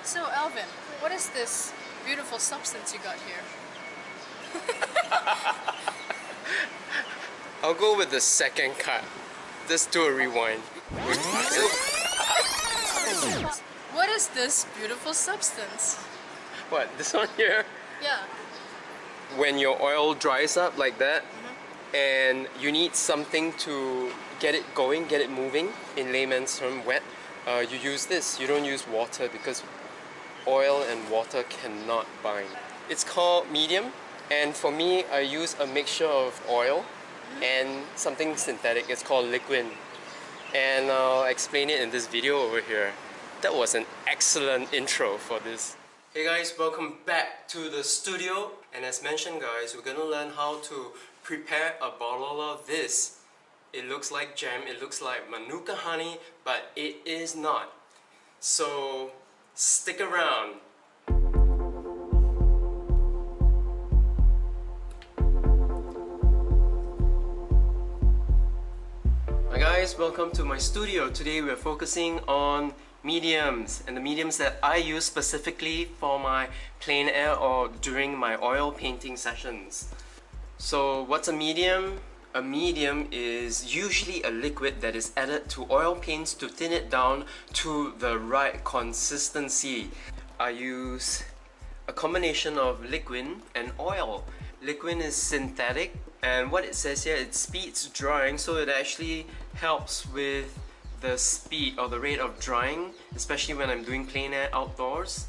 So Alvin, what is this beautiful substance you got here? I'll go with the second cut. Just do a rewind. What is this beautiful substance? What, this one here? Yeah. When your oil dries up like that, and you need something to get it going, get it moving, in layman's term, wet, you use this. You don't use water because oil and water cannot bind. It's called medium, and for me, I use a mixture of oil and something synthetic. It's called liquid, and I'll explain it in this video over here. That was an excellent intro for this. Hey guys, welcome back to the studio, and as mentioned guys, we're gonna learn how to prepare a bottle of this. It looks like jam, it looks like manuka honey, but it is not. So stick around. Hi guys, welcome to my studio. Today we're focusing on mediums, and the mediums that I use specifically for my plein air or during my oil painting sessions. So what's a medium? A medium is usually a liquid that is added to oil paints to thin it down to the right consistency. I use a combination of liquid and oil. Liquid is synthetic, and what it says here, it speeds drying, so it actually helps with the speed or the rate of drying, especially when I'm doing plein air outdoors.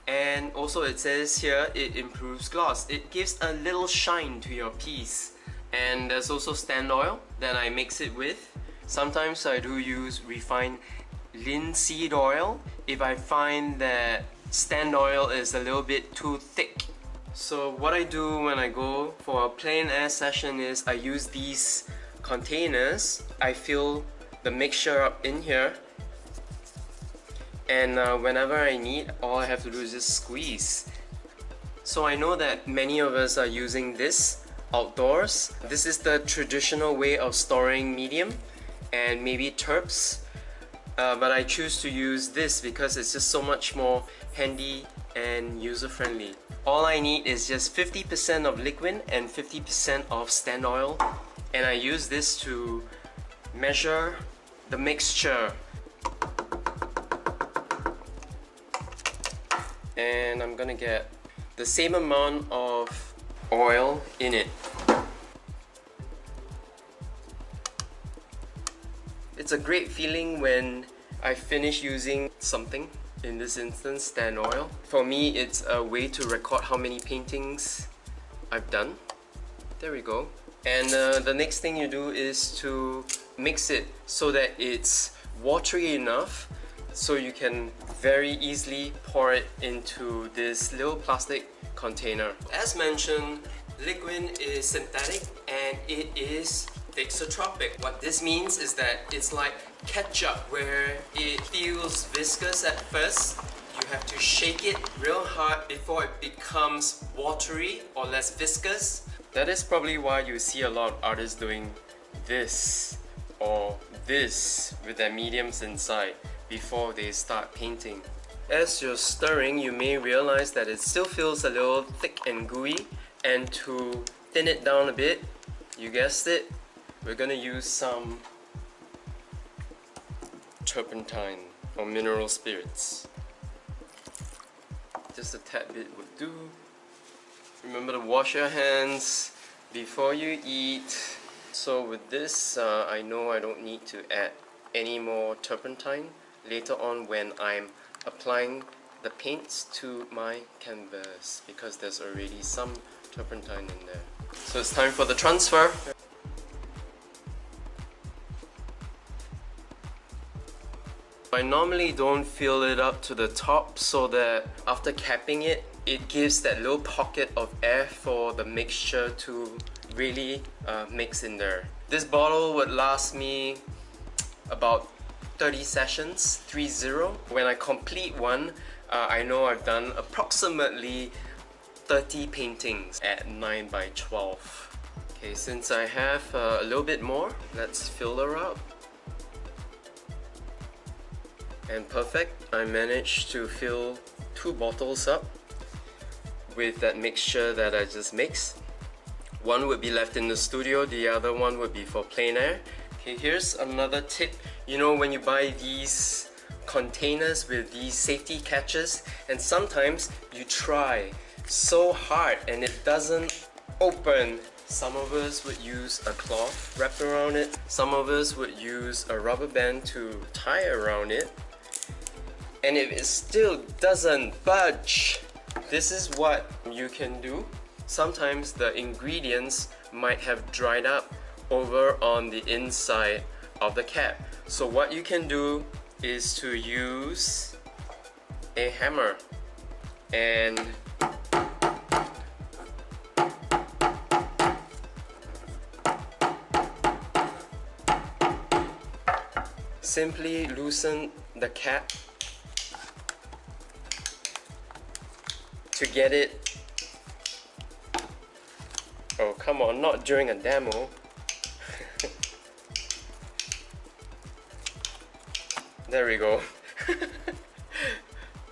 And also it says here it improves gloss. It gives a little shine to your piece. And there's also stand oil that I mix it with. Sometimes I do use refined linseed oil if I find that stand oil is a little bit too thick. So what I do when I go for a plein air session is I use these containers. I fill the mixture up in here, and whenever I need, all I have to do is just squeeze. So I know that many of us are using this outdoors. This is the traditional way of storing medium and maybe terps, but I choose to use this because it's just so much more handy and user-friendly. All I need is just 50% of liquid and 50% of stand oil, and I use this to measure the mixture. And I'm gonna get the same amount of oil in it. It's a great feeling when I finish using something, in this instance stand oil. For me, it's a way to record how many paintings I've done. There we go. And the next thing you do is to mix it so that it's watery enough so you can very easily pour it into this little plastic container. As mentioned, liquid is synthetic and it is thixotropic. What this means is that it's like ketchup, where it feels viscous at first. You have to shake it real hard before it becomes watery or less viscous. That is probably why you see a lot of artists doing this or this with their mediums inside before they start painting. As you're stirring, you may realize that it still feels a little thick and gooey, and to thin it down a bit, you guessed it, we're gonna use some turpentine or mineral spirits. Just a tad bit would do. Remember to wash your hands before you eat. So with this, I know I don't need to add any more turpentine later on when I'm applying the paints to my canvas, because there's already some turpentine in there. So it's time for the transfer. I normally don't fill it up to the top so that after capping it, it gives that little pocket of air for the mixture to really mix in there. This bottle would last me about 30 sessions, 30. When I complete one, I know I've done approximately 30 paintings at 9 by 12. Okay, since I have a little bit more, let's fill her up. and perfect. I managed to fill 2 bottles up with that mixture that I just mixed. One would be left in the studio, the other one would be for plein air. Okay, here's another tip. You know, when you buy these containers with these safety catches, and sometimes you try so hard and it doesn't open. Some of us would use a cloth wrapped around it. Some of us would use a rubber band to tie around it. And if it still doesn't budge, this is what you can do. Sometimes the ingredients might have dried up over on the inside of the cap. So what you can do is to use a hammer and simply loosen the cap to get it. Oh, come on, not during a demo. There we go.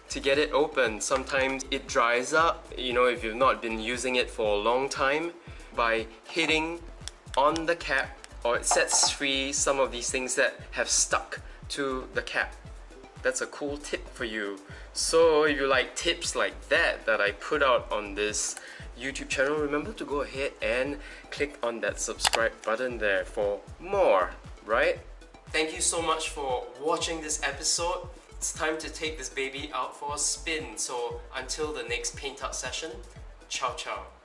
To get it open, sometimes it dries up, you know, if you've not been using it for a long time. By hitting on the cap, or it sets free some of these things that have stuck to the cap. That's a cool tip for you. So if you like tips like that I put out on this YouTube channel, remember to go ahead and click on that subscribe button there for more, right? Thank you so much for watching this episode. It's time to take this baby out for a spin. So until the next paint out session, ciao ciao.